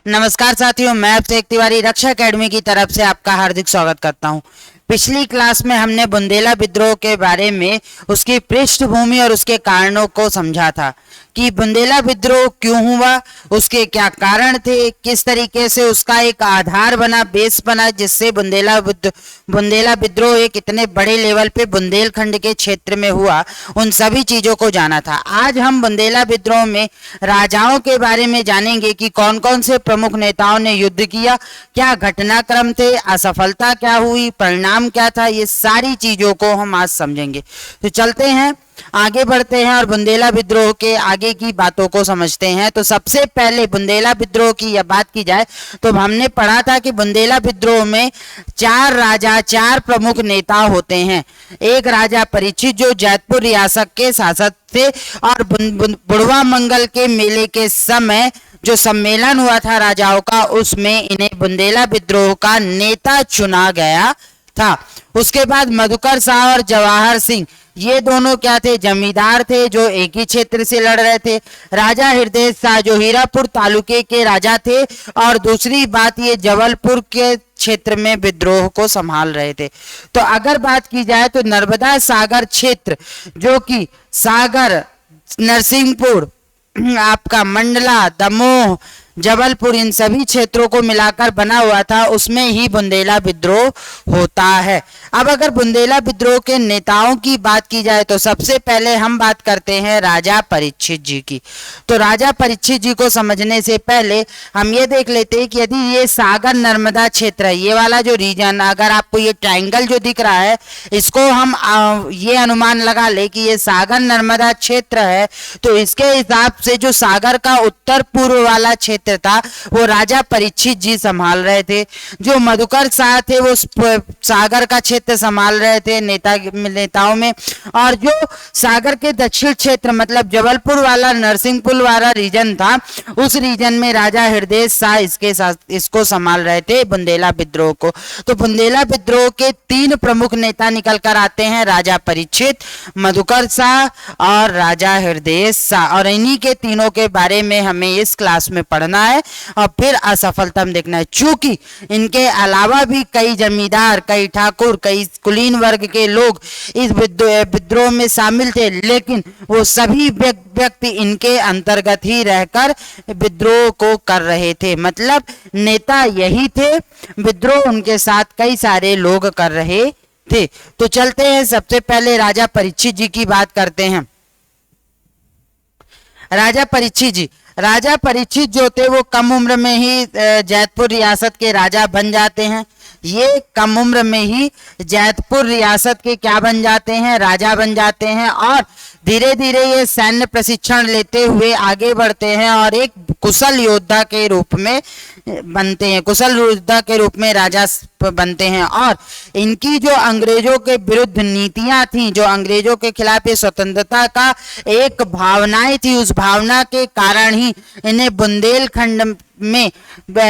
नमस्कार साथियों, मैं अभिषेक तिवारी रक्षा एकेडमी की तरफ से आपका हार्दिक स्वागत करता हूं। पिछली क्लास में हमने बुंदेला विद्रोह के बारे में उसकी पृष्ठभूमि और उसके कारणों को समझा था कि बुंदेला विद्रोह क्यों हुआ, उसके क्या कारण थे, किस तरीके से उसका एक आधार बना, बेस बना, जिससे बुंदेला विद्रोह एक इतने बड़े लेवल पे बुंदेलखंड के क्षेत्र में हुआ। उन सभी चीजों को जाना था। आज हम बुंदेला विद्रोह में राजाओं के बारे में जानेंगे कि कौन कौन से प्रमुख नेताओं ने युद्ध किया, क्या घटनाक्रम थे, असफलता क्या हुई, परिणाम क्या था, ये सारी चीजों को हम आज समझेंगे। तो चलते हैं, आगे बढ़ते हैं और बुंदेला विद्रोह के आगे की बातों को समझते हैं। तो सबसे पहले बुंदेला विद्रोह की यह बात की जाए तो हमने पढ़ा था कि बुंदेला विद्रोह में 4 राजा, 4 प्रमुख नेता होते हैं। एक राजा परीक्षित जो जैतपुर रियासत के शासक थे और बुढ़वा मंगल के मेले के समय जो सम्मेलन हुआ था राजाओं का, उसमें इन्हें बुंदेला विद्रोह का नेता चुना गया था। उसके बाद मधुकर शाह और जवाहर सिंह, ये दोनों क्या थे, जमींदार थे जो एक ही क्षेत्र से लड़ रहे थे। राजा हृदय शाह जो हीरापुर तालुके के राजा थे और दूसरी बात ये जबलपुर के क्षेत्र में विद्रोह को संभाल रहे थे। तो अगर बात की जाए तो नर्मदा सागर क्षेत्र जो कि सागर, नरसिंहपुर, आपका मंडला, दमोह, जबलपुर, इन सभी क्षेत्रों को मिलाकर बना हुआ था, उसमें ही बुंदेला विद्रोह होता है। अब अगर बुंदेला विद्रोह के नेताओं की बात की जाए तो सबसे पहले हम बात करते हैं राजा परीक्षित जी की। तो राजा परीक्षित जी को समझने से पहले हम ये देख लेते हैं कि यदि ये सागर नर्मदा क्षेत्र है, ये वाला जो रीजन, अगर आपको ये ट्रायंगल जो दिख रहा है, इसको हम ये अनुमान लगा ले कि ये सागर नर्मदा क्षेत्र है, तो इसके हिसाब से जो सागर का उत्तर पूर्व वाला क्षेत्र था वो राजा परीक्षित जी संभाल रहे थे। जो मधुकर शाह थे वो सागर का क्षेत्र संभाल रहे थे नेताओं में, और जो सागर के दक्षिण क्षेत्र मतलब जबलपुर वाला, नरसिंहपुर वाला रीजन था, उस रीजन में राजा हृदय शाह इसको संभाल रहे थे बुंदेला विद्रोह को। तो बुंदेला विद्रोह के 3 प्रमुख नेता निकल कर आते हैं, राजा परीक्षित, मधुकर शाह और राजा हृदय शाह, और इन्हीं के तीनों के बारे में हमें इस क्लास में पढ़ना है और फिर असफलता देखना है। चूंकि इनके अलावा भी कई जमींदार, कई ठाकुर, कई कुलीन वर्ग के लोग इस विद्रोह में शामिल थे, लेकिन वो सभी व्यक्ति इनके अंतर्गत ही रहकर विद्रोह को कर रहे थे। मतलब नेता यही थे, विद्रोह उनके साथ कई सारे लोग कर रहे थे। तो चलते हैं, सबसे पहले राजा परीक्षित जी की बात करते हैं। राजा परीक्षित जो थे वो कम उम्र में ही जैतपुर रियासत के राजा बन जाते हैं। ये कम उम्र में ही जैतपुर रियासत के क्या बन जाते हैं, राजा बन जाते हैं, और धीरे धीरे ये सैन्य प्रशिक्षण लेते हुए आगे बढ़ते हैं और एक कुशल योद्धा के रूप में बनते हैं, कुशल योद्धा के रूप में राजा बनते हैं। और इनकी जो अंग्रेजों के विरुद्ध नीतियां थी, जो अंग्रेजों के खिलाफ ये स्वतंत्रता का एक भावनाएं थी, उस भावना के कारण ही इन्हें बुंदेलखंड में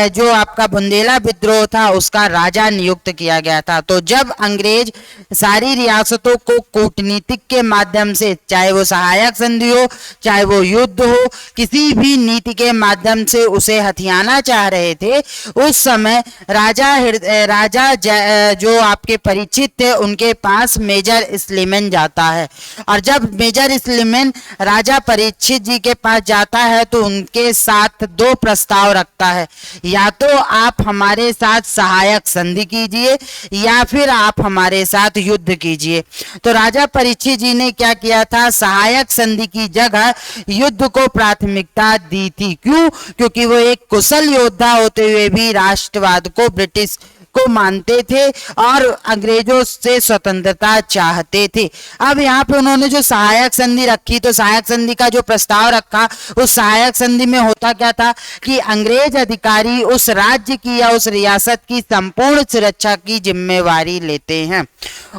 जो आपका बुंदेला विद्रोह था उसका राजा नियुक्त किया गया था। तो जब अंग्रेज सारी रियासतों को कूटनीतिक के माध्यम से, चाहे वो सहायक संधि हो, चाहे वो युद्ध हो, किसी भी नीति के माध्यम से उसे हथियाना चाह रहे थे, उस समय राजा जो आपके परीक्षित थे उनके पास मेजर स्लीमन जाता है। और जब मेजर स्लीमन राजा परीक्षित जी के पास जाता है तो उनके साथ 2 प्रस्ताव रखता है, या तो आप हमारे साथ सहायक संधि कीजिए या फिर आप हमारे साथ युद्ध कीजिए। तो राजा परीक्षित जी ने क्या किया था, सहायक संधि की जगह युद्ध को प्राथमिकता दी थी। क्यों? क्योंकि वो एक कुशल योद्धा होते हुए भी राष्ट्रवाद को, ब्रिटिश को मानते थे और अंग्रेजों से स्वतंत्रता चाहते थे। अब यहाँ पे उन्होंने जो सहायक संधि रखी, तो सहायक संधि का जो प्रस्ताव रखा, उस सहायक संधि में होता क्या था कि अंग्रेज अधिकारी उस राज्य की या उस रियासत की संपूर्ण सुरक्षा की जिम्मेवारी लेते हैं।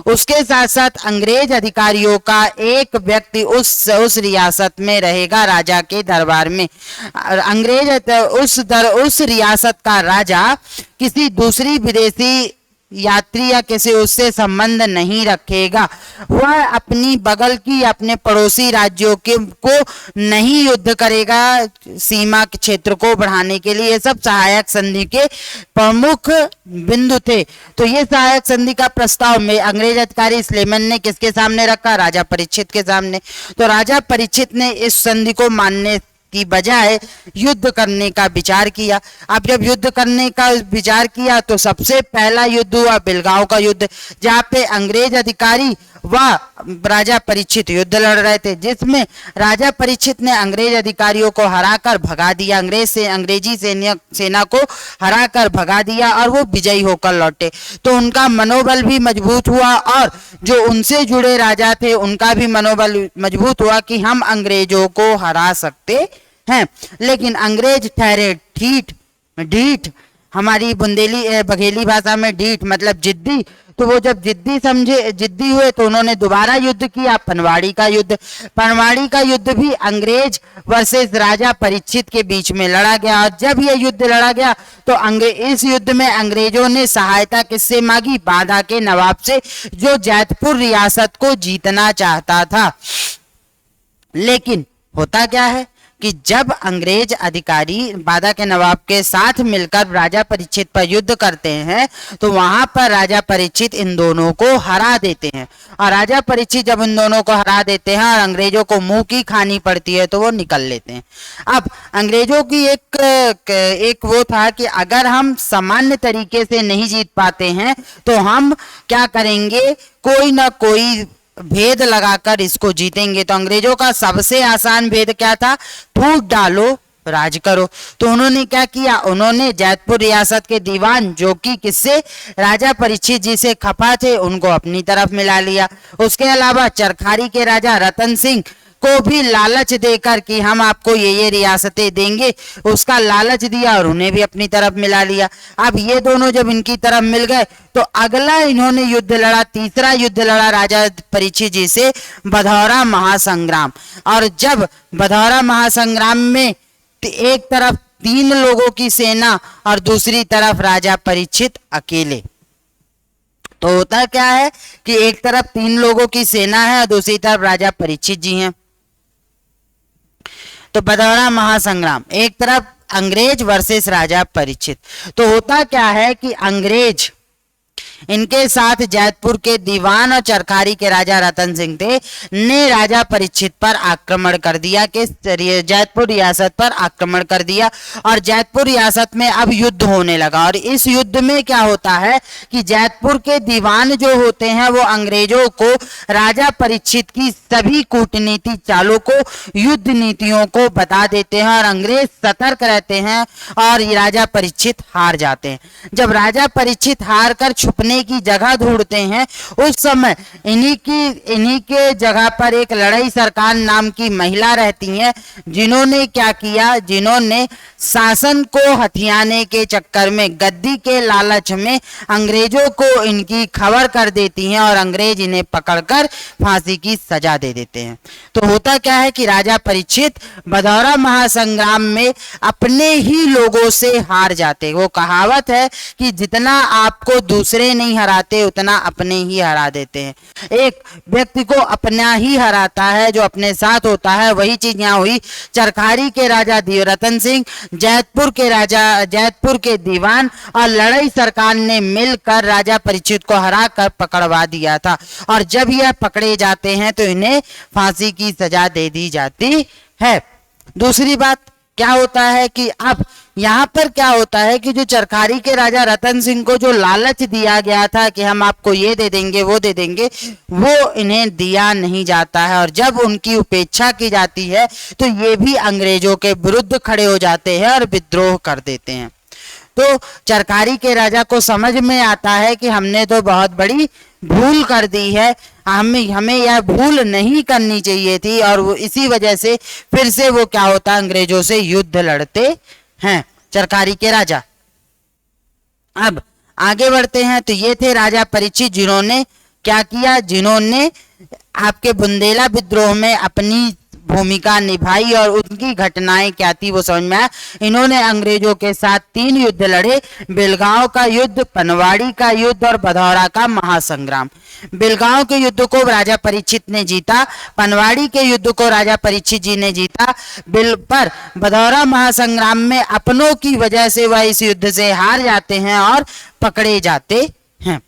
उसके साथ साथ अंग्रेज अधिकारियों का एक व्यक्ति उस रियासत में रहेगा, राजा के दरबार में। अंग्रेज उस रियासत का राजा किसी दूसरी विदेशी यात्री या किसी उससे संबंध नहीं रखेगा, वह अपनी बगल की अपने पड़ोसी राज्यों के को नहीं युद्ध करेगा सीमा के क्षेत्र को बढ़ाने के लिए। ये सब सहायक संधि के प्रमुख बिंदु थे। तो ये सहायक संधि का प्रस्ताव में अंग्रेज अधिकारी स्लेमन ने किसके सामने रखा? राजा परीक्षित के सामने। तो राजा परीक्षित ने इस संधि को मानने की बजाय युद्ध करने का विचार किया। अब जब युद्ध करने का विचार किया तो सबसे पहला युद्ध हुआ बिलगांव का युद्ध, जहां पे अंग्रेज अधिकारी व राजा परीक्षित युद्ध लड़ रहे थे, जिसमें राजा परीक्षित ने अंग्रेज अधिकारियों को हराकर भगा दिया, अंग्रेजी सेना को हराकर भगा दिया और वो विजयी होकर लौटे। तो उनका मनोबल भी मजबूत हुआ और जो उनसे जुड़े राजा थे उनका भी मनोबल मजबूत हुआ कि हम अंग्रेजों को हरा सकते हैं। लेकिन अंग्रेज ठहरे ढीठ, हमारी बुंदेली बघेली भाषा में ढीठ मतलब जिद्दी। तो वो जब जिद्दी हुए तो उन्होंने दोबारा युद्ध किया, पनवाड़ी का युद्ध भी अंग्रेज वर्सेस राजा परीक्षित के बीच में लड़ा गया। और जब यह युद्ध लड़ा गया तो इस युद्ध में अंग्रेजों ने सहायता किससे मांगी? बांदा के नवाब से, जो जैतपुर रियासत को जीतना चाहता था। लेकिन होता क्या है कि जब अंग्रेज अधिकारी बांदा के नवाब के साथ मिलकर राजा परीक्षित पर युद्ध करते हैं तो वहां पर राजा परीक्षित इन दोनों को हरा देते हैं। और राजा परीक्षित जब इन दोनों को हरा देते हैं और अंग्रेजों को मुंह की खानी पड़ती है तो वो निकल लेते हैं। अब अंग्रेजों की एक वो था कि अगर हम सामान्य तरीके से नहीं जीत पाते हैं तो हम क्या करेंगे, कोई ना कोई भेद लगाकर इसको जीतेंगे। तो अंग्रेजों का सबसे आसान भेद क्या था? फूट डालो राज करो। तो उन्होंने क्या किया? उन्होंने जैतपुर रियासत के दीवान जो कि किससे? राजा परीक्षित जी से खफा थे, उनको अपनी तरफ मिला लिया। उसके अलावा चरखारी के राजा रतन सिंह को भी लालच देकर कि हम आपको ये रियासतें देंगे, उसका लालच दिया और उन्हें भी अपनी तरफ मिला लिया। अब ये दोनों जब इनकी तरफ मिल गए तो अगला इन्होंने युद्ध लड़ा, तीसरा युद्ध लड़ा राजा परीक्षित जी से, बधौरा महासंग्राम। और जब बधौरा महासंग्राम में एक तरफ 3 लोगों की सेना और दूसरी तरफ राजा परीक्षित अकेले, तो होता क्या है कि एक तरफ 3 लोगों की सेना है और दूसरी तरफ राजा परीक्षित जी हैं। तो बधौरा महासंग्राम, एक तरफ अंग्रेज वर्सेस राजा परीक्षित। तो होता क्या है कि अंग्रेज इनके साथ जैतपुर के दीवान और चरखारी के राजा रतन सिंह थे ने राजा परीक्षित पर आक्रमण कर दिया, कि जैतपुर रियासत पर आक्रमण कर दिया और जैतपुर रियासत में अब युद्ध होने लगा। और इस युद्ध में क्या होता है कि जैतपुर के दीवान जो होते हैं वो अंग्रेजों को राजा परीक्षित की सभी कूटनीति चालों को, युद्ध नीतियों को बता देते हैं और अंग्रेज सतर्क रहते हैं और राजा परीक्षित हार जाते हैं। जब राजा परीक्षित हार कर छुपने की जगह ढूंढते हैं उस समय इन्हीं के जगह पर एक लड़ई सरकार नाम की महिला रहती हैं, जिन्होंने क्या किया, जिन्होंने शासन को हथियाने के चक्कर में, गद्दी के लालच में अंग्रेजों को इनकी खबर कर देती हैं और अंग्रेज इन्हें पकड़कर फांसी की सजा दे देते हैं। तो होता क्या है कि राजा परीक्षित बधौरा महासंग्राम में अपने ही लोगों से हार जाते। वो कहावत है कि जितना आपको दूसरे नहीं हराते उतना अपने ही हरा देते हैं। एक व्यक्ति को अपना ही हराता है जो अपने साथ होता है। वही चीज यहाँ हुई। चरखारी के राजा रतन सिंह, जैतपुर के दीवान और लड़ई सरकार ने मिलकर राजा परीक्षित को हराकर पकड़वा दिया था। और जब यह पकड़े जाते हैं तो इन्हें फांसी की सजा दे दी जाती है। दूसरी बात क्या होता है कि अब यहाँ पर क्या होता है कि जो चरखारी के राजा रतन सिंह को जो लालच दिया गया था कि हम आपको ये दे देंगे वो दे देंगे, वो इन्हें दिया नहीं जाता है। और जब उनकी उपेक्षा की जाती है तो ये भी अंग्रेजों के विरुद्ध खड़े हो जाते हैं और विद्रोह कर देते हैं। तो चरखारी के राजा को समझ में आता है कि हमने तो बहुत बड़ी भूल कर दी है, हमें यह भूल नहीं करनी चाहिए थी। और वो इसी वजह से फिर से वो क्या होता है, अंग्रेजों से युद्ध लड़ते हैं चरखारी के राजा। अब आगे बढ़ते हैं। तो ये थे राजा परीक्षित, जिन्होंने क्या किया, जिन्होंने आपके बुंदेला विद्रोह में अपनी भूमिका निभाई और उनकी घटनाएं क्या थी वो समझ में आया। इन्होंने अंग्रेजों के साथ 3 युद्ध लड़े, बेलगांव का युद्ध, पनवाड़ी का युद्ध और भदौरा का महासंग्राम। बेलगांव के युद्ध को राजा परीक्षित ने जीता, पनवाड़ी के युद्ध को राजा परीक्षित जी ने जीता, पर भदौरा महासंग्राम में अपनों की वजह से वह इस युद्ध से हार जाते हैं और पकड़े जाते हैं।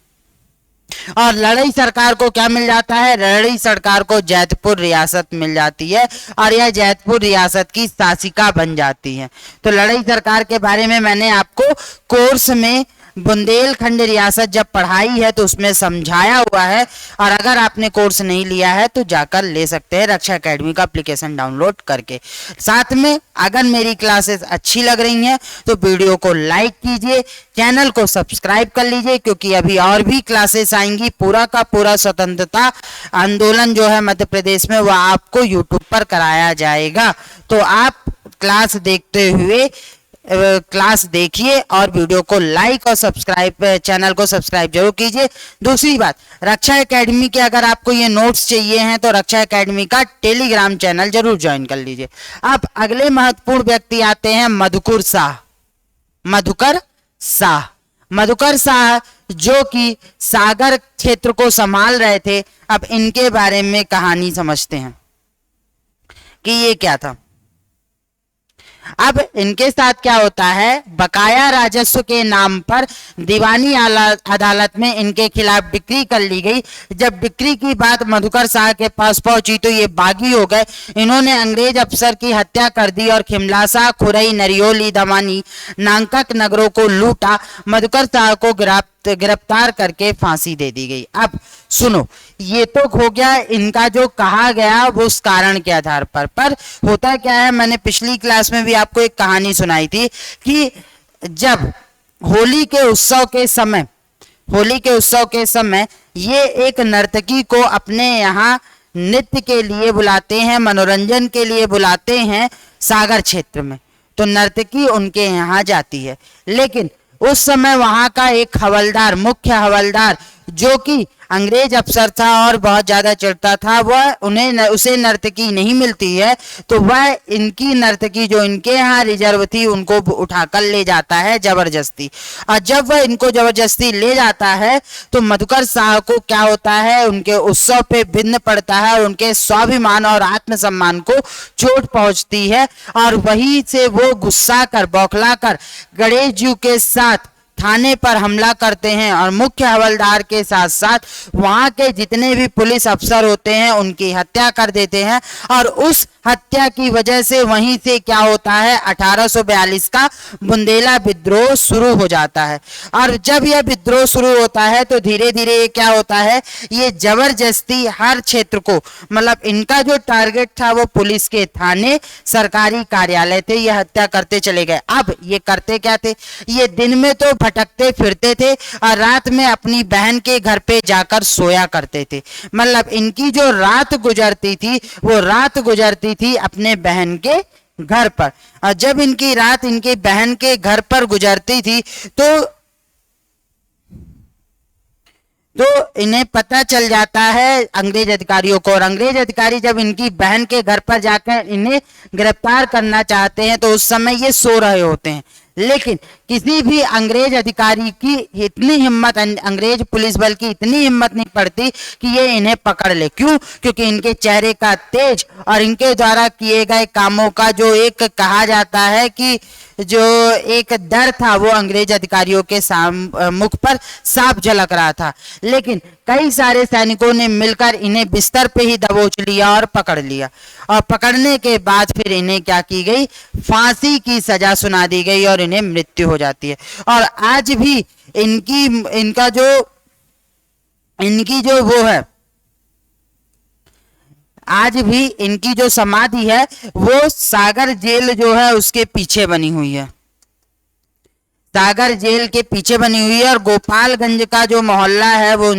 और लड़ई सरकार को क्या मिल जाता है? लड़ई सरकार को जैतपुर रियासत मिल जाती है और यह जैतपुर रियासत की शासिका बन जाती है। तो लड़ई सरकार के बारे में मैंने आपको कोर्स में बुंदेलखंड रियासत जब पढ़ाई है तो उसमें समझाया हुआ है, और अगर आपने कोर्स नहीं लिया है तो जाकर ले सकते हैं रक्षा एकेडमी का एप्लीकेशन डाउनलोड करके। साथ में अगर मेरी क्लासेस अच्छी लग रही हैं तो वीडियो को लाइक कीजिए, चैनल को सब्सक्राइब कर लीजिए, क्योंकि अभी और भी क्लासेस आएंगी। पूरा का पूरा स्वतंत्रता आंदोलन जो है मध्य प्रदेश में वह आपको यूट्यूब पर कराया जाएगा। तो आप क्लास देखते हुए क्लास देखिए और वीडियो को लाइक और सब्सक्राइब, चैनल को सब्सक्राइब जरूर कीजिए। दूसरी बात, रक्षा एकेडमी के अगर आपको ये नोट्स चाहिए हैं तो रक्षा एकेडमी का टेलीग्राम चैनल जरूर ज्वाइन कर लीजिए। अब अगले महत्वपूर्ण व्यक्ति आते हैं मधुकर शाह। मधुकर शाह, मधुकर शाह जो कि सागर क्षेत्र को संभाल रहे थे। अब इनके बारे में कहानी समझते हैं कि ये क्या था। अब इनके साथ क्या होता है, बकाया राजस्व के नाम पर दीवानी अदालत में इनके खिलाफ डिक्री कर ली गई। जब डिक्री की बात मधुकर शाह के पास पहुंची तो ये बागी हो गए। इन्होंने अंग्रेज अफसर की हत्या कर दी और खिमलासा, खुरई, नरियोली, दमानी, नांकक नगरों को लूटा। मधुकर शाह को गिरफ्तार करके फांसी दे दी गई। अब सुनो, ये तो हो गया इनका जो कहा गया वो उस कारण के आधार पर होता क्या है, मैंने पिछली क्लास में भी आपको एक कहानी सुनाई थी कि जब होली के उत्सव के समय ये एक नर्तकी को अपने यहाँ नृत्य के लिए बुलाते हैं, मनोरंजन के लिए बुलाते हैं सागर क्षेत्र में। तो नर्तकी उनके यहाँ जाती है, लेकिन उस समय वहां का एक हवलदार, मुख्य हवलदार जो कि अंग्रेज अफसर था और बहुत ज्यादा चिढ़ता था, वह उसे नर्तकी नहीं मिलती है तो वह इनकी नर्तकी जो इनके यहाँ रिजर्व थी उनको उठाकर ले जाता है जबरदस्ती। और जब वह इनको जबरदस्ती ले जाता है तो मधुकर शाह को क्या होता है, उनके उत्सव पे बिन्न पड़ता है और उनके स्वाभिमान और आत्मसम्मान को चोट पहुंचती है। और वहीं से वो गुस्सा कर, बौखला कर गणेश जी के साथ थाने पर हमला करते हैं और मुख्य हवलदार के साथ साथ वहां के जितने भी पुलिस अफसर होते हैं उनकी हत्या कर देते हैं। और उस हत्या की वजह से वहीं से क्या होता है, 1842 का बुंदेला विद्रोह शुरू हो जाता है। और जब यह विद्रोह शुरू होता है तो धीरे धीरे ये क्या होता है, ये जबरदस्ती हर क्षेत्र को, मतलब इनका जो टारगेट था वो पुलिस के थाने, सरकारी कार्यालय थे, ये हत्या करते चले गए। अब ये करते क्या थे, ये दिन में तो भटकते फिरते थे और रात में अपनी बहन के घर पे जाकर सोया करते थे। मतलब इनकी जो रात गुजरती थी वो रात गुजरती थी अपने बहन के घर पर। और जब इनकी रात इनकी बहन के घर पर गुजरती थी तो इन्हें पता चल जाता है अंग्रेज अधिकारियों को, और अंग्रेज अधिकारी जब इनकी बहन के घर पर जाकर इन्हें गिरफ्तार करना चाहते हैं तो उस समय ये सो रहे होते हैं। लेकिन किसी भी अंग्रेज अधिकारी की इतनी हिम्मत, अंग्रेज पुलिस बल की इतनी हिम्मत नहीं पड़ती कि ये इन्हें पकड़ ले। क्यों? क्योंकि इनके चेहरे का तेज और इनके द्वारा किए गए कामों का जो एक कहा जाता है कि जो एक डर था वो अंग्रेज अधिकारियों के मुख पर साफ झलक रहा था। लेकिन कई सारे सैनिकों ने मिलकर इन्हें बिस्तर पे ही दबोच लिया और पकड़ लिया। और पकड़ने के बाद फिर इन्हें क्या की गई, फांसी की सजा सुना दी गई और इन्हें मृत्यु हो जाती है। और आज भी आज भी इनकी जो समाधि है वो सागर जेल जो है उसके पीछे बनी हुई है। सागर जेल के पीछे बनी हुई है और गोपालगंज का जो मोहल्ला है वो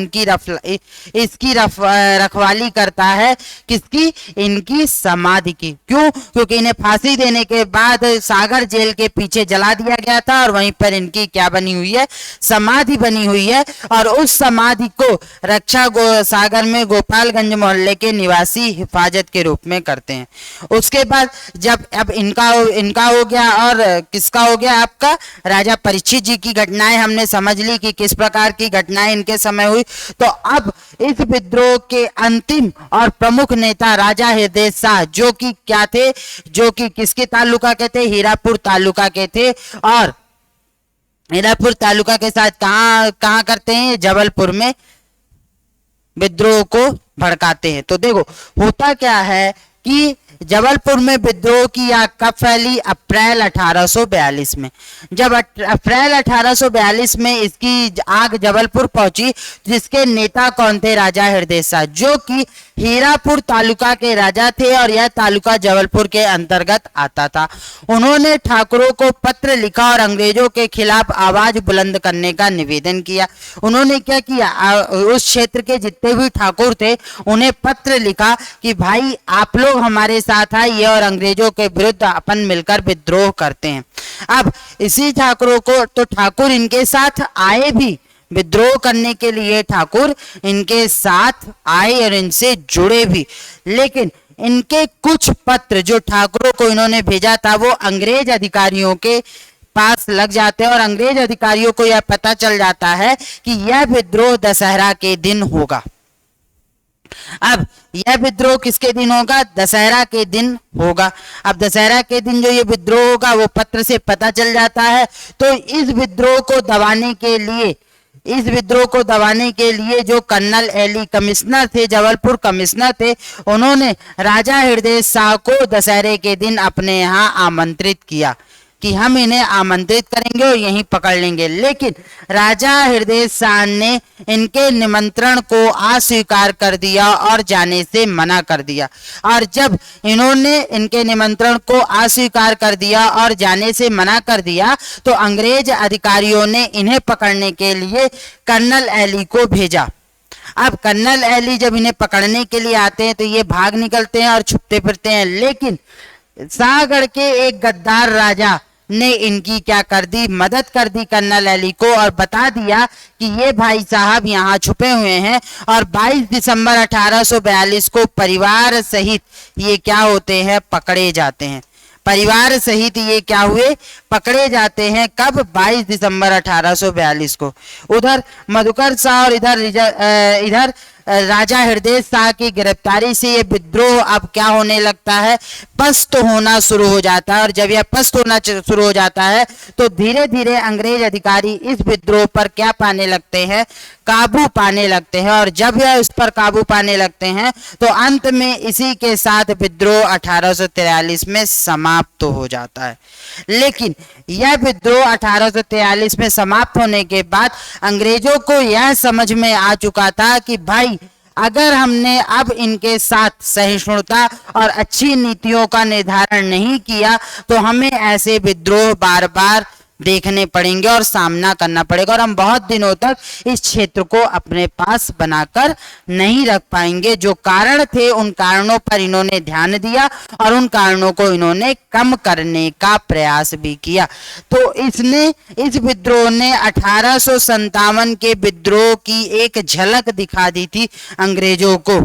इसकी रखवाली करता है। किसकी? इनकी समाधि की। क्यों? क्योंकि इन्हें फांसी देने के बाद सागर जेल के पीछे जला दिया गया था और वहीं पर इनकी क्या बनी हुई है? समाधि बनी हुई है। और उस समाधि को रक्षा सागर में गोपालगंज मोहल्ले के निवासी हिफाजत के रूप में करते हैं। उसके बाद जब अब इनका हो गया और किसका हो गया? आपका राजा परीक्षित जी की घटनाएं हमने समझ ली कि किस प्रकार की घटनाएं इनके समय हुई। तो अब इस विद्रोह के अंतिम और प्रमुख नेता राजा हृदय शाह, जो कि क्या थे? जो कि किसके तालुका के थे? हीरापुर तालुका के थे। और हीरापुर तालुका के साथ कहां कहां करते हैं? जबलपुर में विद्रोह को भड़काते हैं। तो देखो होता क्या है कि जबलपुर में विद्रोह की आग कब फैली? अप्रैल 1842 में। जब अप्रैल 1842 में इसकी आग जबलपुर पहुंची, जिसके नेता कौन थे? राजा हृदय शाह, जो कि हीरापुर तालुका के राजा थे और यह तालुका जबलपुर के अंतर्गत आता था। उन्होंने ठाकुरों को पत्र लिखा और अंग्रेजों के खिलाफ आवाज बुलंद करने का निवेदन किया। उन्होंने क्या किया? उस क्षेत्र के जितने भी ठाकुर थे उन्हें पत्र लिखा कि भाई आप लोग हमारे साथ आइए और अंग्रेजों के विरुद्ध अपन मिलकर विद्रोह करते हैं। अब इसी ठाकुरों को तो ठाकुर इनके साथ आए भी, विद्रोह करने के लिए ठाकुर इनके साथ आए और इनसे जुड़े भी। लेकिन इनके कुछ पत्र जो ठाकुरों को इन्होंने भेजा था वो अंग्रेज अधिकारियों के पास लग जाते हैं और अंग्रेज अधिकारियों को यह पता चल जाता है कि यह विद्रोह दशहरा के दिन होगा। अब यह विद्रोह किसके दिन होगा? दशहरा के दिन होगा। अब दशहरा के दिन जो ये विद्रोह होगा वो पत्र से पता चल जाता है। तो इस विद्रोह को दबाने के लिए जो कर्नल एली कमिश्नर थे, जबलपुर कमिश्नर थे, उन्होंने राजा हृदय शाह को दशहरे के दिन अपने यहाँ आमंत्रित किया कि हम इन्हें आमंत्रित करेंगे और यहीं पकड़ लेंगे। लेकिन राजा हृदय शाह ने इनके निमंत्रण को अस्वीकार कर दिया और जाने से मना कर दिया। और जब इन्होंने इनके निमंत्रण को अस्वीकार कर दिया और जाने से मना कर दिया तो अंग्रेज अधिकारियों ने इन्हें पकड़ने के लिए कर्नल एली को भेजा। अब कर्नल एली जब इन्हें पकड़ने के लिए आते हैं तो ये भाग निकलते हैं और छुपते फिरते हैं। लेकिन शाहगढ़ के एक गद्दार राजा ने इनकी क्या कर दी? मदद कर दी कर्नल एली को और बता दिया कि ये भाई साहब यहाँ छुपे हुए हैं। और 22 दिसंबर 1842 को परिवार सहित ये क्या होते हैं? पकड़े जाते हैं। परिवार सहित ये क्या हुए? पकड़े जाते हैं। कब? 22 दिसंबर 1842 को। उधर मधुकर शाह और इधर राजा हृदय शाह की गिरफ्तारी से ये विद्रोह अब क्या होने लगता है? पस्त होना शुरू हो जाता है। और जब यह पस्त होना शुरू हो जाता है तो धीरे धीरे अंग्रेज अधिकारी इस विद्रोह पर क्या पाने लगते हैं? काबू पाने लगते हैं। और जब यह उस पर काबू पाने लगते हैं तो अंत में इसी के साथ विद्रोह 1843 में समाप्त हो जाता है। लेकिन यह विद्रोह 1843 में समाप्त होने के बाद अंग्रेजों को यह समझ में आ चुका था कि भाई अगर हमने अब इनके साथ सहिष्णुता और अच्छी नीतियों का निर्धारण नहीं किया तो हमें ऐसे विद्रोह बार बार देखने पड़ेंगे और सामना करना पड़ेगा और हम बहुत दिनों तक इस क्षेत्र को अपने पास बनाकर नहीं रख पाएंगे। जो कारण थे उन कारणों पर इन्होंने ध्यान दिया और उन कारणों को इन्होंने कम करने का प्रयास भी किया। तो इस विद्रोह ने 1857 के विद्रोह की एक झलक दिखा दी थी अंग्रेजों को।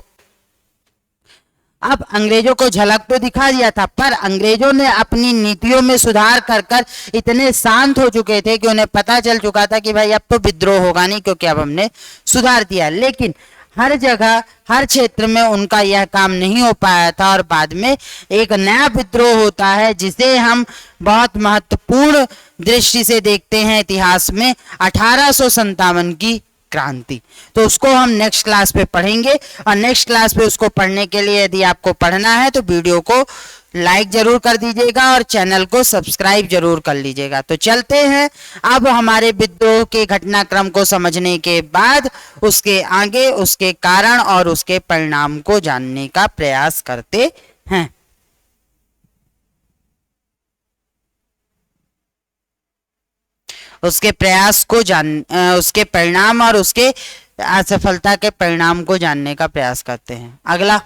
अब अंग्रेजों को झलक तो दिखा दिया था, पर अंग्रेजों ने अपनी नीतियों में सुधार कर कर इतने शांत हो चुके थे कि उन्हें पता चल चुका था कि भाई अब तो विद्रोह होगा नहीं, क्योंकि अब हमने सुधार दिया। लेकिन हर जगह हर क्षेत्र में उनका यह काम नहीं हो पाया था और बाद में एक नया विद्रोह होता है जिसे हम बहुत महत्वपूर्ण दृष्टि से देखते हैं इतिहास में, 1857 की क्रांति। तो उसको हम नेक्स्ट क्लास पे पढ़ेंगे और नेक्स्ट क्लास पे उसको पढ़ने के लिए यदि आपको पढ़ना है तो वीडियो को लाइक जरूर कर दीजिएगा और चैनल को सब्सक्राइब जरूर कर लीजिएगा। तो चलते हैं अब हमारे विद्रोह के घटनाक्रम को समझने के बाद उसके आगे उसके कारण और उसके परिणाम को जानने का प्रयास करते हैं। उसके प्रयास को उसके परिणाम और उसके असफलता के परिणाम को जानने का प्रयास करते हैं। अगला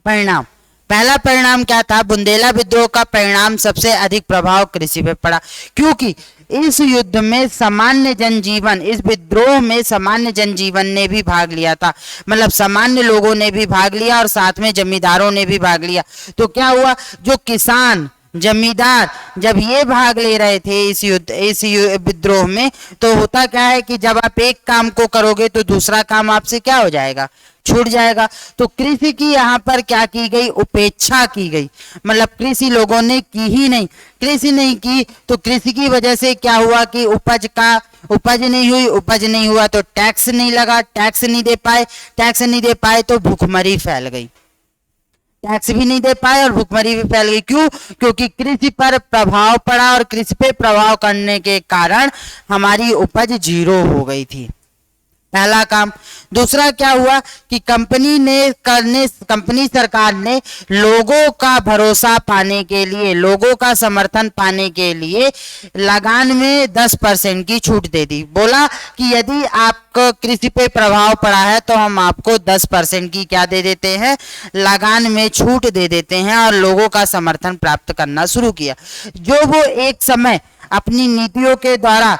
परिणाम, पहला परिणाम क्या था? बुंदेला विद्रोह का परिणाम सबसे अधिक प्रभाव कृषि पे पड़ा, क्योंकि इस युद्ध में सामान्य जनजीवन, इस विद्रोह में सामान्य जनजीवन ने भी भाग लिया था, मतलब सामान्य लोगों ने भी भाग लिया और साथ में जमींदारों ने भी भाग लिया। तो क्या हुआ, जो किसान जमींदार जब ये भाग ले रहे थे इस विद्रोह में, तो होता क्या है कि जब आप एक काम को करोगे तो दूसरा काम आपसे क्या हो जाएगा, छूट जाएगा। तो कृषि की यहाँ पर क्या की गई, उपेक्षा की गई, मतलब कृषि लोगों ने की ही नहीं, कृषि नहीं की। तो कृषि की वजह से क्या हुआ कि उपज नहीं हुई, उपज नहीं हुआ तो टैक्स नहीं लगा, टैक्स नहीं दे पाए तो भूखमरी फैल गई, टैक्स भी नहीं दे पाए और भूखमरी भी फैल गई। क्यों? क्योंकि कृषि पर प्रभाव पड़ा और कृषि पे प्रभाव करने के कारण हमारी उपज 0 हो गई थी, पहला काम। दूसरा क्या हुआ कि कंपनी सरकार ने लोगों का भरोसा पाने के लिए, लोगों का समर्थन पाने के लिए लगान में 10% की छूट दे दी। बोला कि यदि आपको कृषि पे प्रभाव पड़ा है तो हम आपको 10% की क्या दे देते हैं, लगान में छूट दे देते हैं, और लोगों का समर्थन प्राप्त करना शुरू किया। जो वो एक समय अपनी नीतियों के द्वारा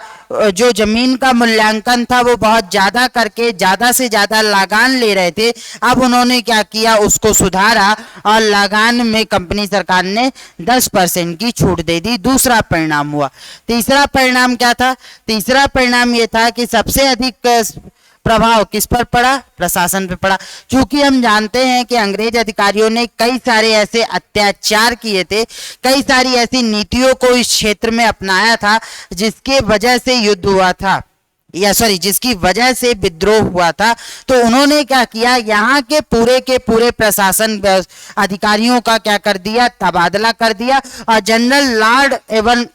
जो जमीन का मूल्यांकन था वो बहुत ज्यादा करके ज्यादा से ज्यादा लगान ले रहे थे, अब उन्होंने क्या किया, उसको सुधारा और लगान में कंपनी सरकार ने 10% की छूट दे दी। दूसरा परिणाम हुआ। तीसरा परिणाम क्या था? तीसरा परिणाम ये था कि सबसे अधिक प्रभाव किस पर पड़ा, प्रशासन पे पड़ा। क्योंकि हम जानते हैं कि अंग्रेज अधिकारियों ने कई सारे ऐसे अत्याचार किए थे, कई सारी ऐसी नीतियों को इस क्षेत्र में अपनाया था जिसके वजह से युद्ध हुआ था, जिसकी वजह से विद्रोह हुआ था। तो उन्होंने क्या किया, यहाँ के पूरे प्रशासन अधिकारियों का क्या कर दिया, तबादला कर दिया। और जनरल लॉर्ड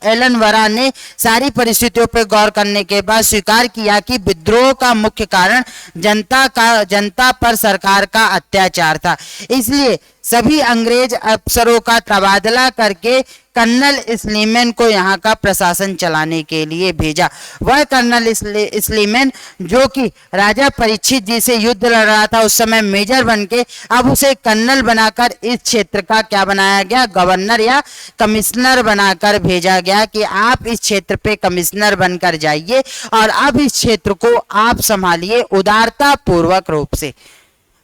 एलन वरा ने सारी परिस्थितियों पर गौर करने के बाद स्वीकार किया कि विद्रोह का मुख्य कारण जनता पर सरकार का अत्याचार था। इसलिए सभी अंग्रेज अफसरों का तबादला करके कर्नल स्लीमैन को यहाँ का प्रशासन चलाने के लिए भेजा। वह कर्नल स्लीमैन जो कि राजा परीक्षित जी से युद्ध लड़ रहा था, उस समय मेजर बन के अब उसे कर्नल बनाकर इस क्षेत्र का क्या बनाया गया, गवर्नर या कमिश्नर बनाकर भेजा गया कि आप इस क्षेत्र पे कमिश्नर बनकर जाइए और अब इस क्षेत्र को आप संभालिए उदारता पूर्वक रूप से।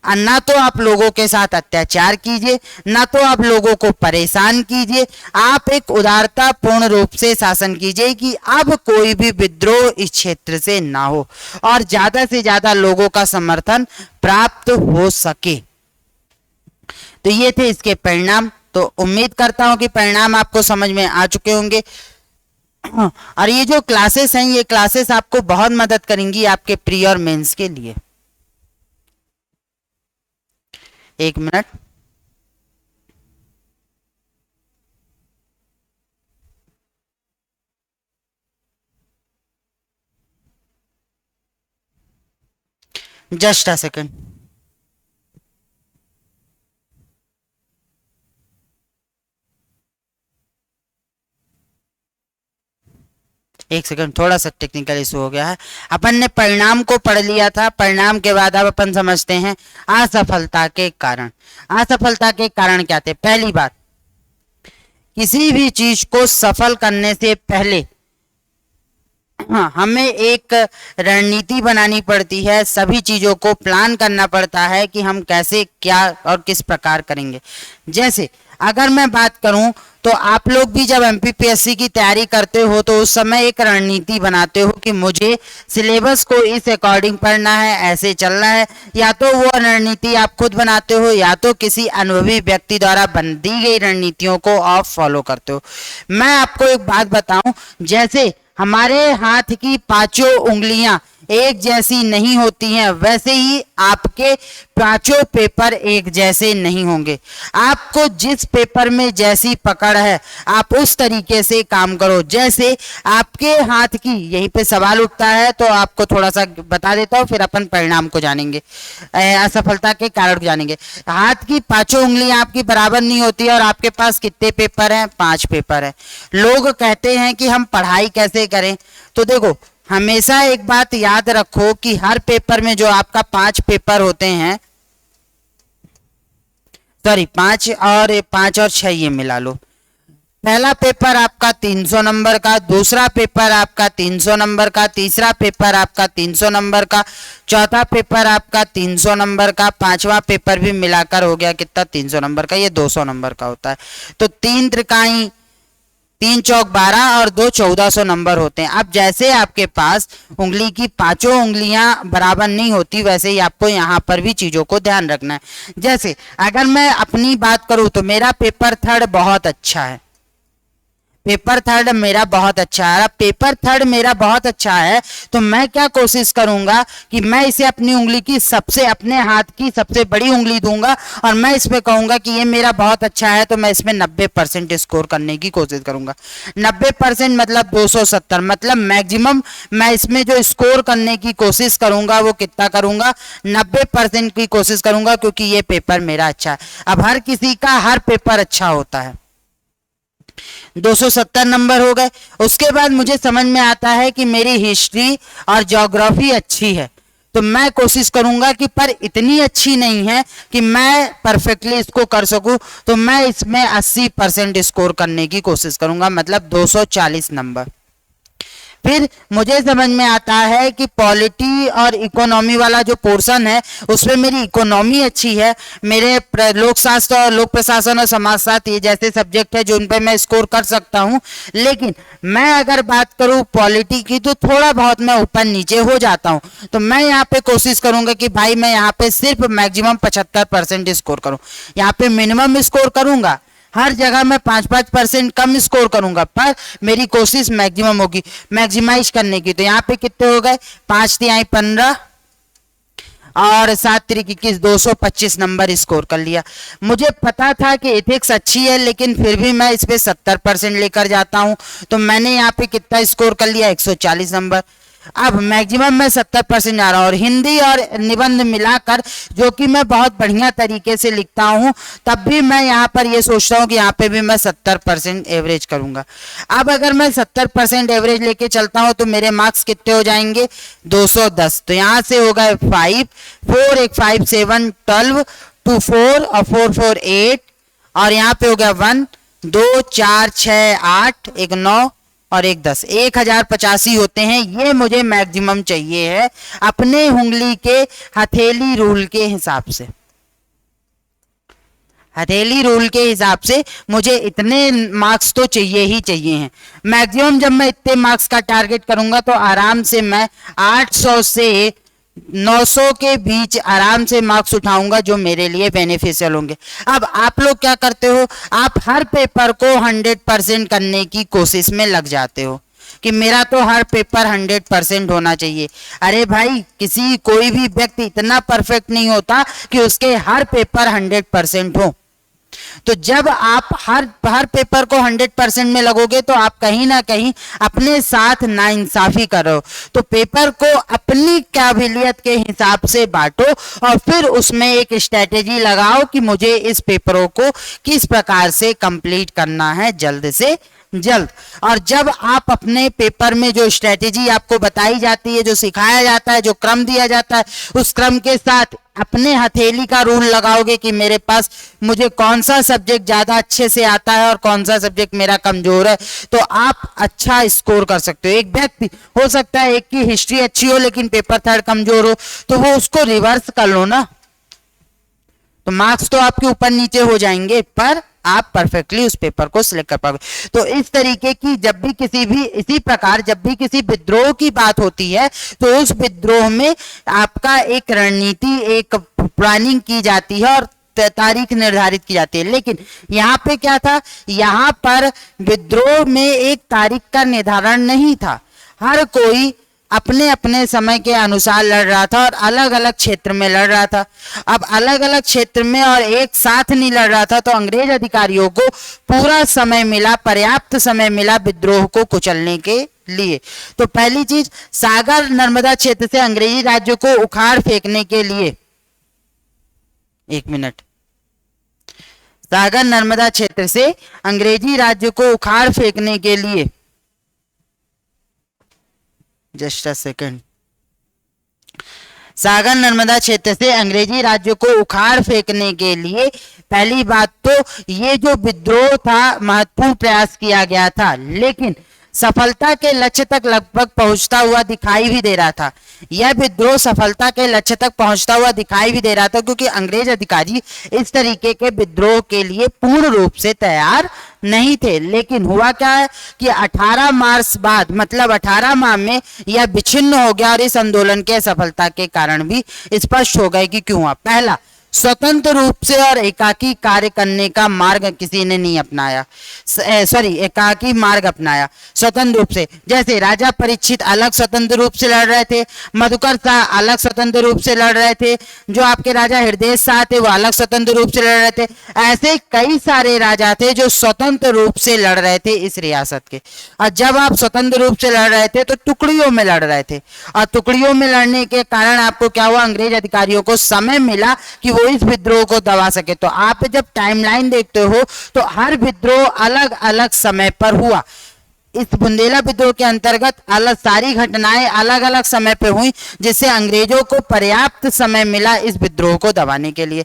ना तो आप लोगों के साथ अत्याचार कीजिए, ना तो आप लोगों को परेशान कीजिए, आप एक उदारता पूर्ण रूप से शासन कीजिए कि अब कोई भी विद्रोह इस क्षेत्र से ना हो और ज्यादा से ज्यादा लोगों का समर्थन प्राप्त हो सके। तो ये थे इसके परिणाम। तो उम्मीद करता हूं कि परिणाम आपको समझ में आ चुके होंगे। और ये जो क्लासेस हैं, ये क्लासेस आपको बहुत मदद करेंगी आपके प्री और मेंस के लिए। एक मिनट, जस्ट अ सेकंड। एक सेकंड, थोड़ा सा टेक्निकल इशू हो गया है। अपन ने परिणाम को पढ़ लिया था, परिणाम के बाद अब अपन समझते हैं असफलता के कारण। असफलता के कारण क्या थे? पहली बात, किसी भी चीज को सफल करने से पहले हमें एक रणनीति बनानी पड़ती है, सभी चीजों को प्लान करना पड़ता है कि हम कैसे, क्या और किस प्रकार करेंगे। जैसे अगर मैं बात करूं तो आप लोग भी जब एमपीपीएससी की तैयारी करते हो तो उस समय एक रणनीति बनाते हो कि मुझे सिलेबस को इस अकॉर्डिंग पढ़ना है, ऐसे चलना है। या तो वो रणनीति आप खुद बनाते हो या तो किसी अनुभवी व्यक्ति द्वारा दी गई रणनीतियों को आप फॉलो करते हो। मैं आपको एक बात बताऊं, जैसे हमारे हाथ की 5 उंगलियां एक जैसी नहीं होती हैं, वैसे ही आपके पांचों पेपर एक जैसे नहीं होंगे। आपको जिस पेपर में जैसी पकड़ है आप उस तरीके से काम करो। जैसे आपके हाथ की, यहीं पे सवाल उठता है तो आपको थोड़ा सा बता देता हूँ, फिर अपन परिणाम को जानेंगे, असफलता के कारण को जानेंगे। हाथ की पांचों उंगलियां आपकी बराबर नहीं होती और आपके पास कितने पेपर हैं? 5 पेपर हैं। लोग कहते हैं कि हम पढ़ाई कैसे करें, तो देखो हमेशा एक बात याद रखो कि हर पेपर में जो आपका 5 पेपर होते हैं, सॉरी 5 और 6 ये मिला लो। पहला पेपर आपका 300 नंबर का, दूसरा पेपर आपका 300 नंबर का, तीसरा पेपर आपका 300 नंबर का, चौथा पेपर आपका 300 नंबर का, पांचवा पेपर भी मिलाकर हो गया कितना? 300 नंबर का। ये 200 नंबर का होता है। तो 3 त्रिकाई 3 चौक 12 और 2 1400 नंबर होते हैं। अब जैसे आपके पास उंगली की पांचों उंगलियां बराबर नहीं होती, वैसे ही आपको यहाँ पर भी चीजों को ध्यान रखना है। जैसे अगर मैं अपनी बात करूं तो मेरा पेपर 3 बहुत अच्छा है, पेपर 3 मेरा बहुत अच्छा है। अब पेपर 3 मेरा बहुत अच्छा है तो मैं क्या कोशिश करूंगा कि मैं इसे अपनी उंगली की सबसे, अपने हाथ की सबसे बड़ी उंगली दूंगा और मैं इसमें कहूंगा कि ये मेरा बहुत अच्छा है, तो मैं इसमें 90% स्कोर करने की कोशिश करूंगा। 90% मतलब 270, मतलब मैक्सिमम मैं इसमें जो स्कोर करने की कोशिश करूंगा वो कितना करूंगा? 90% की कोशिश करूंगा, क्योंकि ये पेपर मेरा अच्छा है। अब हर किसी का हर पेपर अच्छा होता है। 270 नंबर हो गए। उसके बाद मुझे समझ में आता है कि मेरी हिस्ट्री और ज्योग्राफी अच्छी है, तो मैं कोशिश करूंगा कि पर इतनी अच्छी नहीं है कि मैं परफेक्टली इसको कर सकूं, तो मैं इसमें 80% स्कोर करने की कोशिश करूंगा, मतलब 240 नंबर। फिर मुझे समझ में आता है कि पॉलिटी और इकोनॉमी वाला जो पोर्शन है उसमें मेरी इकोनॉमी अच्छी है, मेरे लोकशास्त्र और लोक प्रशासन और समाजशास्त्र ये जैसे सब्जेक्ट है जो उन पर मैं स्कोर कर सकता हूं। लेकिन मैं अगर बात करूं पॉलिटी की तो थोड़ा बहुत मैं ऊपर नीचे हो जाता हूं, तो मैं यहाँ पे कोशिश करूंगा कि भाई मैं यहाँ पे सिर्फ मैक्सिमम 75% स्कोर करूं। यहाँ पे मिनिमम स्कोर करूंगा, हर जगह मैं 5-5% कम स्कोर करूंगा, पर मेरी कोशिश मैक्सिमम होगी, मैक्सिमाइज करने की। तो यहाँ पे कितने हो गए? 5 तिहाई 15 और 7 तिरिक 21, 225 नंबर स्कोर कर लिया। मुझे पता था कि एथिक्स अच्छी है, लेकिन फिर भी मैं इस पे 70% लेकर जाता हूं, तो मैंने यहाँ पे कितना स्कोर कर लिया? 140 नंबर। अब मैक्सिमम मैं 70% जा रहा हूँ, और हिंदी और निबंध मिलाकर जो कि मैं बहुत बढ़िया तरीके से लिखता हूँ, तब भी मैं यहाँ पर ये सोचता हूँ कि यहाँ पे भी मैं 70% एवरेज करूंगा। अब अगर मैं 70% एवरेज लेके चलता हूँ तो मेरे मार्क्स कितने हो जाएंगे? 210। तो यहाँ से हो गए 5 4 1 5 7 12 2 4 और 4 4 8, और यहाँ पे हो गया 1 2 4 6 8 1 9 और 1 10, 1085 होते हैं। ये मुझे मैक्सिमम चाहिए है अपने उंगली के हथेली रूल के हिसाब से। हथेली रूल के हिसाब से मुझे इतने मार्क्स तो चाहिए ही चाहिए हैं। मैक्सिमम जब मैं इतने मार्क्स का टारगेट करूंगा तो आराम से मैं 800 से 900 के बीच आराम से मार्क्स उठाऊंगा, जो मेरे लिए बेनिफिशियल होंगे। अब आप लोग क्या करते हो? आप हर पेपर को 100% करने की कोशिश में लग जाते हो कि मेरा तो हर पेपर 100% होना चाहिए। अरे भाई, कोई भी व्यक्ति इतना परफेक्ट नहीं होता कि उसके हर पेपर 100% हो। तो जब आप हर पेपर को 100% में लगोगे तो आप कहीं ना कहीं अपने साथ नाइंसाफी कर रहे हो। तो पेपर को अपनी काबिलियत के हिसाब से बांटो और फिर उसमें एक स्ट्रेटेजी लगाओ कि मुझे इस पेपरों को किस प्रकार से कंप्लीट करना है जल्द से जल्द। और जब आप अपने पेपर में जो स्ट्रेटेजी आपको बताई जाती है, जो सिखाया जाता है, जो क्रम दिया जाता है, उस क्रम के साथ अपने हथेली का रूल लगाओगे कि मेरे पास मुझे कौन सा सब्जेक्ट ज्यादा अच्छे से आता है और कौन सा सब्जेक्ट मेरा कमजोर है, तो आप अच्छा स्कोर कर सकते हो। एक व्यक्ति हो सकता है एक की हिस्ट्री अच्छी हो लेकिन पेपर 3 कमजोर हो, तो वो उसको रिवर्स कर लो ना, तो मार्क्स तो आपके ऊपर नीचे हो जाएंगे पर आप परफेक्टली उस पेपर को सिलेक्ट कर पाओगे। तो इस तरीके की इसी प्रकार जब भी किसी विद्रोह की बात होती है तो उस विद्रोह में आपका एक रणनीति, एक प्लानिंग की जाती है और तारीख निर्धारित की जाती है। लेकिन यहाँ पे क्या था? यहाँ पर विद्रोह में एक तारीख का निर्धारण नहीं था। हर कोई अपने अपने समय के अनुसार लड़ रहा था और अलग अलग क्षेत्र में लड़ रहा था। अब अलग अलग क्षेत्र में और एक साथ नहीं लड़ रहा था, तो अंग्रेज अधिकारियों को पूरा समय मिला, पर्याप्त समय मिला विद्रोह को कुचलने के लिए। तो पहली चीज, सागर नर्मदा क्षेत्र से अंग्रेजी राज्य को उखाड़ फेंकने के लिए, एक मिनट, सागर नर्मदा क्षेत्र से अंग्रेजी राज्य को उखाड़ फेंकने के लिए, जस्ट अ सेकेंड, सागर नर्मदा क्षेत्र से अंग्रेजी राज्य को उखाड़ फेंकने के लिए पहली बात तो ये जो विद्रोह था महत्वपूर्ण प्रयास किया गया था, लेकिन सफलता के लक्ष्य तक लगभग पहुंचता हुआ दिखाई भी दे रहा था। यह विद्रोह सफलता के लक्ष्य तक पहुंचता हुआ दिखाई भी दे रहा था, क्योंकि अंग्रेज अधिकारी इस तरीके के विद्रोह के लिए पूर्ण रूप से तैयार नहीं थे। लेकिन हुआ क्या है कि 18 मार्च बाद, मतलब 18 माह में यह विच्छिन्न हो गया और इस आंदोलन के सफलता के कारण भी स्पष्ट हो गए कि क्यों हुआ। पहला, स्वतंत्र रूप से और एकाकी कार्य करने का मार्ग किसी ने नहीं अपनाया, एकाकी मार्ग अपनाया स्वतंत्र रूप से। जैसे राजा परीक्षित अलग स्वतंत्र रूप से लड़ रहे थे, मधुकर शाह अलग स्वतंत्र रूप से लड़ रहे थे, जो आपके राजा हृदय शाह थे वो अलग स्वतंत्र रूप से लड़ रहे थे। ऐसे कई सारे राजा थे जो स्वतंत्र रूप से लड़ रहे थे इस रियासत के। और जब आप स्वतंत्र रूप से लड़ रहे थे तो टुकड़ियों में लड़ रहे थे, और टुकड़ियों में लड़ने के कारण आपको क्या हुआ, अंग्रेज अधिकारियों को समय मिला कि वो इस विद्रोह को दबा सके। तो आप जब टाइमलाइन देखते हो तो हर विद्रोह अलग अलग समय पर हुआ। इस बुंदेला विद्रोह के अंतर्गत अलग सारी घटनाएं अलग अलग समय पे हुई, जिससे अंग्रेजों को पर्याप्त समय मिला इस विद्रोह को दबाने के लिए।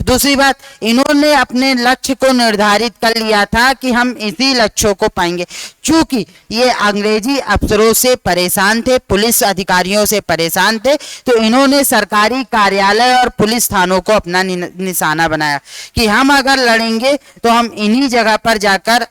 दूसरी बात, इन्होंने अपने लक्ष्य को निर्धारित कर लिया था कि हम इसी लक्ष्यों को पाएंगे। चूंकि ये अंग्रेजी अफसरों से परेशान थे, पुलिस अधिकारियों से परेशान थे, तो इन्होंने सरकारी कार्यालय और पुलिस थानों को अपना निशाना बनाया कि हम अगर लड़ेंगे तो हम इन्हीं जगह पर जाकर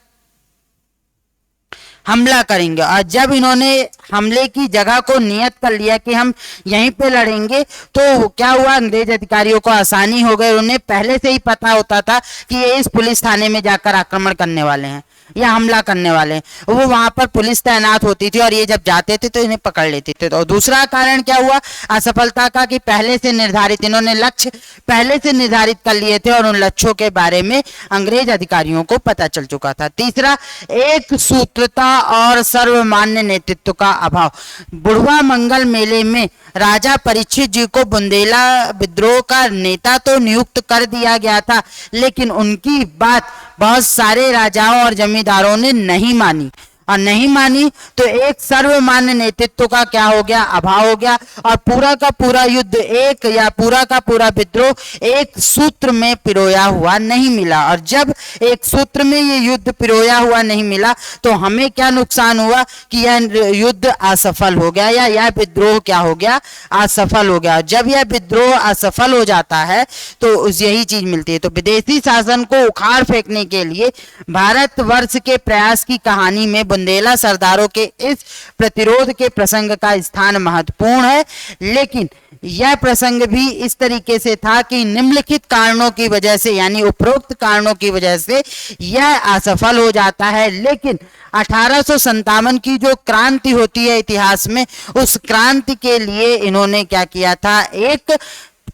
हमला करेंगे। और जब इन्होंने हमले की जगह को नियत कर लिया कि हम यहीं पे लड़ेंगे, तो क्या हुआ, अंग्रेज अधिकारियों को आसानी हो गई। उन्हें पहले से ही पता होता था कि ये इस पुलिस थाने में जाकर आक्रमण करने वाले हैं या हमला करने वाले हैं। वो वहां पर पुलिस तैनात होती थी और ये जब जाते थे तो इन्हें पकड़ लेते थे। तो दूसरा कारण क्या हुआ असफलता का, कि पहले से निर्धारित, इन्होंने लक्ष्य पहले से निर्धारित कर लिए थे और उन लक्ष्यों के बारे में अंग्रेज अधिकारियों को पता चल चुका था। तीसरा, एक सूत्रता और सर्वमान्य नेतृत्व का अभाव। बुढ़वा मंगल मेले में राजा परीक्षित जी को बुंदेला विद्रोह का नेता तो नियुक्त कर दिया गया था, लेकिन उनकी बात बहुत सारे राजाओं और जमींदारों ने नहीं मानी, और नहीं मानी तो एक सर्वमान्य नेतृत्व का क्या हो गया, अभाव हो गया। और पूरा का पूरा युद्ध एक या पूरा का पूरा विद्रोह एक सूत्र में पिरोया हुआ नहीं मिला। और जब एक सूत्र में ये युद्ध पिरोया हुआ नहीं मिला तो हमें क्या नुकसान हुआ कि यह युद्ध असफल हो गया, या यह विद्रोह क्या हो गया, असफल हो गया। जब यह विद्रोह असफल हो जाता है तो यही चीज मिलती है। तो विदेशी शासन को उखाड़ फेंकने के लिए भारतवर्ष के प्रयास की कहानी में बुंदेला सरदारों के इस प्रतिरोध के प्रसंग का स्थान महत्वपूर्ण है। लेकिन यह प्रसंग भी इस तरीके से था कि निम्नलिखित कारणों की वजह से, यानी उपरोक्त कारणों की वजह से यह असफल हो जाता है। लेकिन 1857 की जो क्रांति होती है इतिहास में, उस क्रांति के लिए इन्होंने क्या किया था, एक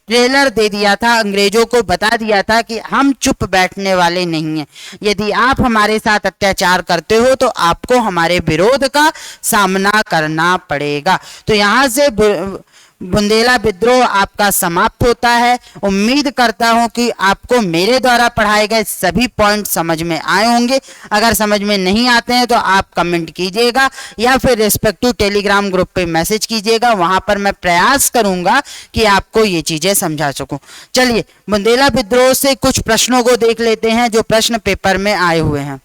ट्रेलर दे दिया था, अंग्रेजों को बता दिया था कि हम चुप बैठने वाले नहीं हैं। यदि आप हमारे साथ अत्याचार करते हो तो आपको हमारे विरोध का सामना करना पड़ेगा। तो यहाँ से बुंदेला विद्रोह आपका समाप्त होता है। उम्मीद करता हूं कि आपको मेरे द्वारा पढ़ाए गए सभी पॉइंट समझ में आए होंगे। अगर समझ में नहीं आते हैं तो आप कमेंट कीजिएगा या फिर रिस्पेक्टिव टेलीग्राम ग्रुप पे मैसेज कीजिएगा, वहां पर मैं प्रयास करूंगा कि आपको ये चीजें समझा सकूं। चलिए बुंदेला विद्रोह से कुछ प्रश्नों को देख लेते हैं जो प्रश्न पेपर में आए हुए हैं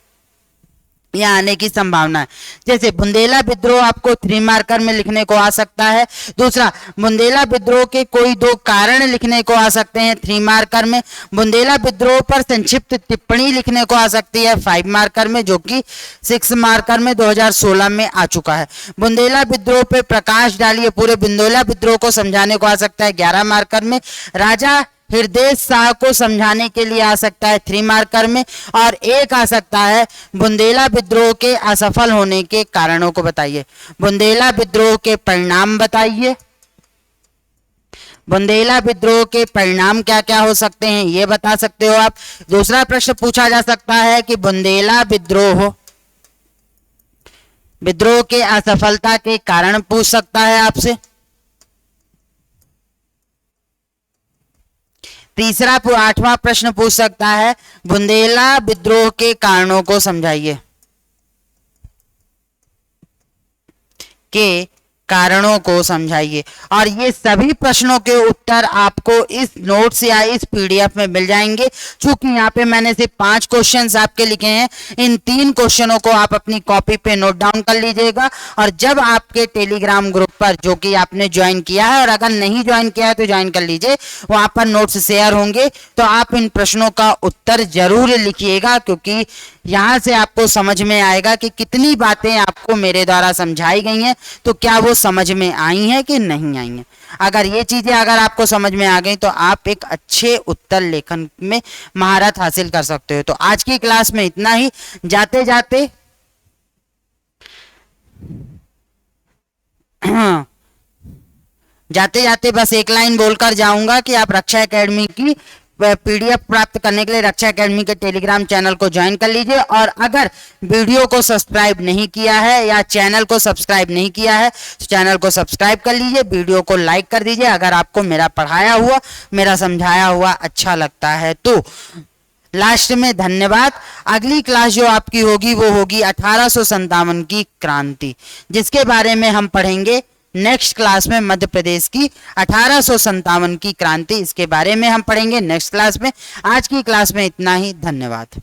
या आने की संभावना है। जैसे बुंदेला विद्रोह आपको 3 मार्कर में लिखने को आ सकता है। दूसरा, बुंदेला विद्रोह के कोई 2 कारण लिखने को आ सकते हैं 3 मार्कर में। बुंदेला विद्रोह पर संक्षिप्त टिप्पणी लिखने को आ सकती है 5 मार्कर में, जो कि 6 मार्कर में 2016 में आ चुका है। बुंदेला विद्रोह पे प्रकाश डालिए, पूरे बुंदेला विद्रोह को समझाने को आ सकता है 11 मार्कर में। राजा हृदय शाह को समझाने के लिए आ सकता है 3 मार्कर में, और एक आ सकता है बुंदेला विद्रोह के असफल होने के कारणों को बताइए। बुंदेला विद्रोह के परिणाम बताइए। बुंदेला विद्रोह के परिणाम क्या क्या हो सकते हैं ये बता सकते हो आप। दूसरा प्रश्न पूछा जा सकता है कि बुंदेला विद्रोह के असफलता के कारण पूछ सकता है आपसे। तीसरा 8वां प्रश्न पूछ सकता है बुंदेला विद्रोह के कारणों को समझाइए, के कारणों को समझाइए। और ये सभी प्रश्नों के उत्तर आपको इस नोट्स या इस पीडीएफ में मिल जाएंगे। चूंकि यहाँ पे मैंने सिर्फ 5 क्वेश्चंस आपके लिखे हैं, इन 3 क्वेश्चनों को आप अपनी कॉपी पे नोट डाउन कर लीजिएगा। और जब आपके टेलीग्राम ग्रुप पर, जो कि आपने ज्वाइन किया है, और अगर नहीं ज्वाइन किया है तो ज्वाइन कर लीजिए, वहां पर नोट्स शेयर होंगे, तो आप इन प्रश्नों का उत्तर जरूर लिखिएगा, क्योंकि यहाँ से आपको समझ में आएगा कि कितनी बातें आपको मेरे द्वारा समझाई गई हैं, तो क्या वो समझ में आई हैं कि नहीं आई हैं। अगर ये चीजें अगर आपको समझ में आ गई तो आप एक अच्छे उत्तर लेखन में महारत हासिल कर सकते हो। तो आज की क्लास में इतना ही। जाते जाते बस एक लाइन बोलकर जाऊंगा कि आप रक्षा एकेडमी की पीडीएफ प्राप्त करने के लिए रक्षा एकेडमी के टेलीग्राम चैनल को ज्वाइन कर लीजिए। और अगर वीडियो को सब्सक्राइब नहीं किया है या चैनल को सब्सक्राइब नहीं किया है तो चैनल को सब्सक्राइब कर लीजिए, वीडियो को लाइक कर दीजिए अगर आपको मेरा पढ़ाया हुआ, मेरा समझाया हुआ अच्छा लगता है तो। लास्ट में धन्यवाद। अगली क्लास जो आपकी होगी वो होगी 1857 की क्रांति, जिसके बारे में हम पढ़ेंगे नेक्स्ट क्लास में। मध्य प्रदेश की 1857 की क्रांति, इसके बारे में हम पढ़ेंगे नेक्स्ट क्लास में। आज की क्लास में इतना ही। धन्यवाद।